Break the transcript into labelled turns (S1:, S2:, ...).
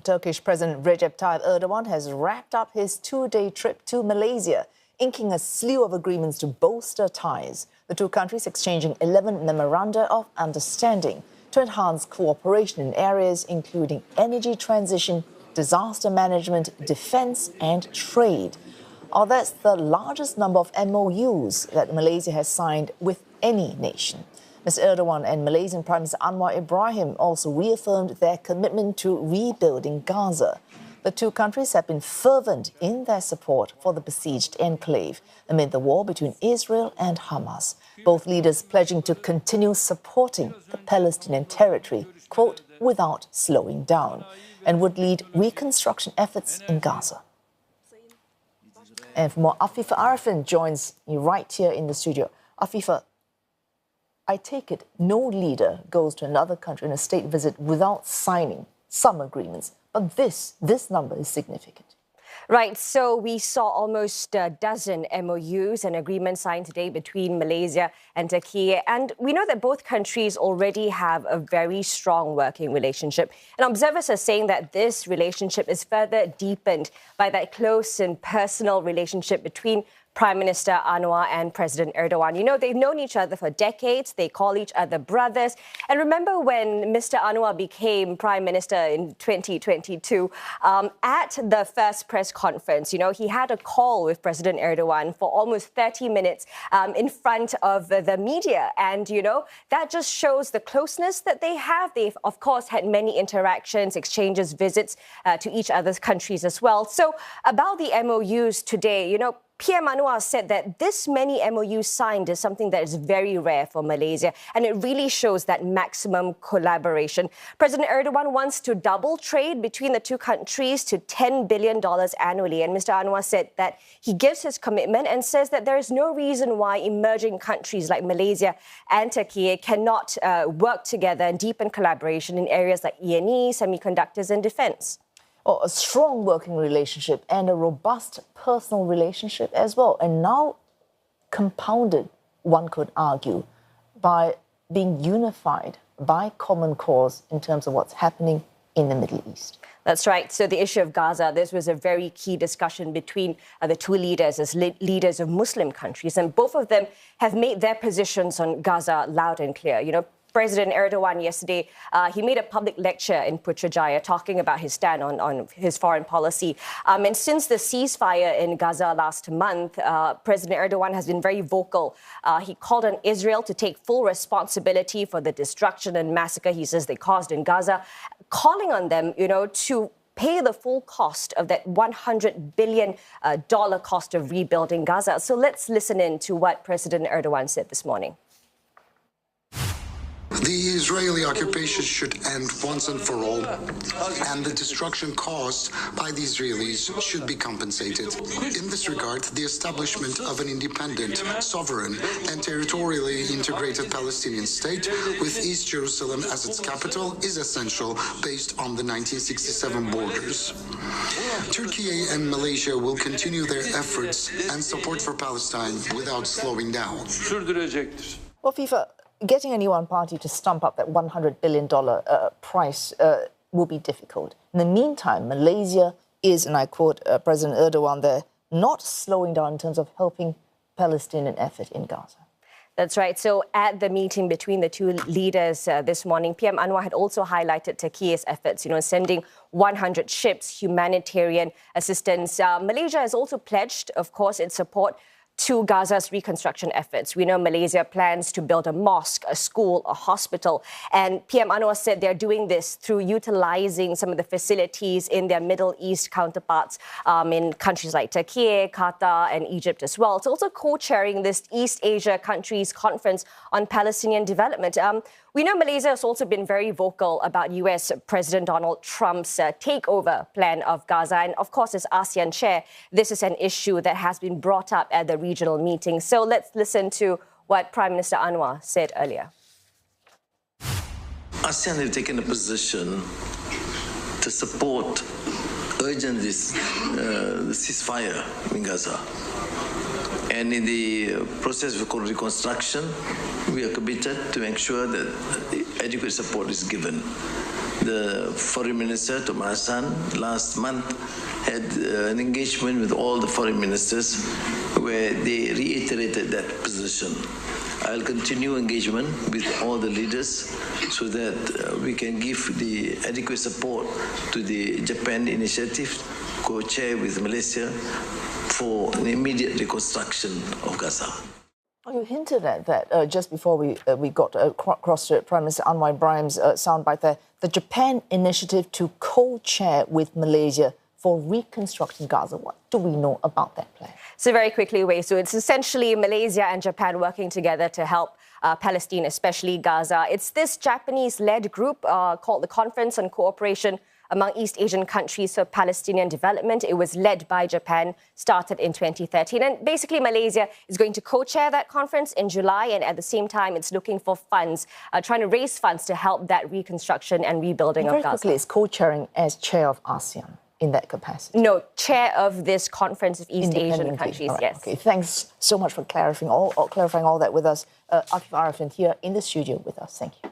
S1: Turkish President Recep Tayyip Erdogan has wrapped up his two-day trip to Malaysia, inking a slew of agreements to bolster ties. The two countries exchanging 11 memoranda of understanding to enhance cooperation in areas including energy transition, disaster management, defence and trade. That's the largest number of MOUs that Malaysia has signed with any nation. Mr. Erdogan and Malaysian Prime Minister Anwar Ibrahim also reaffirmed their commitment to rebuilding Gaza. The two countries have been fervent in their support for the besieged enclave amid the war between Israel and Hamas. Both leaders pledging to continue supporting the Palestinian territory, quote, without slowing down, and would lead reconstruction efforts in Gaza. And for more, Afifah Ariffin joins me right here in the studio. Afifah, I take it no leader goes to another country on a state visit without signing some agreements. But this number is significant.
S2: Right, so we saw almost a dozen MOUs and agreements signed today between Malaysia and Turkey. And we know that both countries already have a very strong working relationship. And observers are saying that this relationship is further deepened by that close and personal relationship between Prime Minister Anwar and President Erdogan. You know, they've known each other for decades. They call each other brothers. And remember when Mr. Anwar became Prime Minister in 2022, at the first press conference, you know, he had a call with President Erdogan for almost 30 minutes in front of the media. And, you know, that just shows the closeness that they have. They've, of course, had many interactions, exchanges, visits to each other's countries as well. So about the MOUs today, you know, PM Anwar said that this many MOUs signed is something that is very rare for Malaysia, and it really shows that maximum collaboration. President Erdogan wants to double trade between the two countries to $10 billion annually, and Mr. Anwar said that he gives his commitment and says that there is no reason why emerging countries like Malaysia and Turkey cannot work together and deepen collaboration in areas like E&E, semiconductors and defence.
S1: A strong working relationship and a robust personal relationship as well. And now compounded, one could argue, by being unified by common cause in terms of what's happening in the Middle East.
S2: That's right. So the issue of Gaza, this was a very key discussion between the two leaders as leaders of Muslim countries. And both of them have made their positions on Gaza loud and clear. You know, President Erdogan yesterday, he made a public lecture in Putrajaya talking about his stand on his foreign policy. And since the ceasefire in Gaza last month, President Erdogan has been very vocal. He called on Israel to take full responsibility for the destruction and massacre he says they caused in Gaza, calling on them, you know, to pay the full cost of that $100 billion cost of rebuilding Gaza. So let's listen in to what President Erdogan said this morning.
S3: The Israeli occupation should end once and for all, and the destruction caused by the Israelis should be compensated. In this regard, the establishment of an independent, sovereign, and territorially integrated Palestinian state with East Jerusalem as its capital is essential based on the 1967 borders. Turkey and Malaysia will continue their efforts and support for Palestine without slowing down.
S1: Well, FIFA, getting any one party to stump up that $100 billion price will be difficult. In the meantime, Malaysia is, and I quote President Erdogan there, not slowing down in terms of helping Palestinian effort in Gaza.
S2: That's right. So at the meeting between the two leaders this morning, PM Anwar had also highlighted Turkey's efforts, you know, sending 100 ships, humanitarian assistance. Malaysia has also pledged, of course, its support to Gaza's reconstruction efforts. We know Malaysia plans to build a mosque, a school, a hospital. And PM Anwar said they're doing this through utilizing some of the facilities in their Middle East counterparts in countries like Turkey, Qatar and Egypt as well. It's also co-chairing this East Asia countries conference on Palestinian development. We know Malaysia has also been very vocal about US President Donald Trump's takeover plan of Gaza. And of course, as ASEAN chair, this is an issue that has been brought up at the regional meeting. So let's listen to what Prime Minister Anwar said earlier.
S4: ASEAN have taken a position to support urgently the ceasefire in Gaza. And in the process of reconstruction, we are committed to ensure that adequate support is given. The Foreign Minister, Tomasan, last month had an engagement with all the foreign ministers where they reiterated that position. I'll continue engagement with all the leaders so that we can give the adequate support to the Japan initiative, co-chair with Malaysia, for an immediate reconstruction of Gaza.
S1: Oh, you hinted at that just before we got across to Prime Minister Anwar Ibrahim's soundbite there. The Japan initiative to co-chair with Malaysia for reconstructing Gaza. What do we know about that plan?
S2: So very quickly, so it's essentially Malaysia and Japan working together to help Palestine, especially Gaza. It's this Japanese-led group called the Conference on Cooperation among East Asian Countries for Palestinian Development. It was led by Japan, started in 2013. And basically, Malaysia is going to co-chair that conference in July. And at the same time, it's looking for funds, trying to raise funds to help that reconstruction and rebuilding of Gaza.
S1: Very quickly, it's co-chairing as chair of ASEAN in that capacity?
S2: No, chair of this Conference of East Asian Countries,
S1: right,
S2: yes.
S1: Okay, thanks so much for clarifying all that with us. Afifah Ariffin here in the studio with us. Thank you.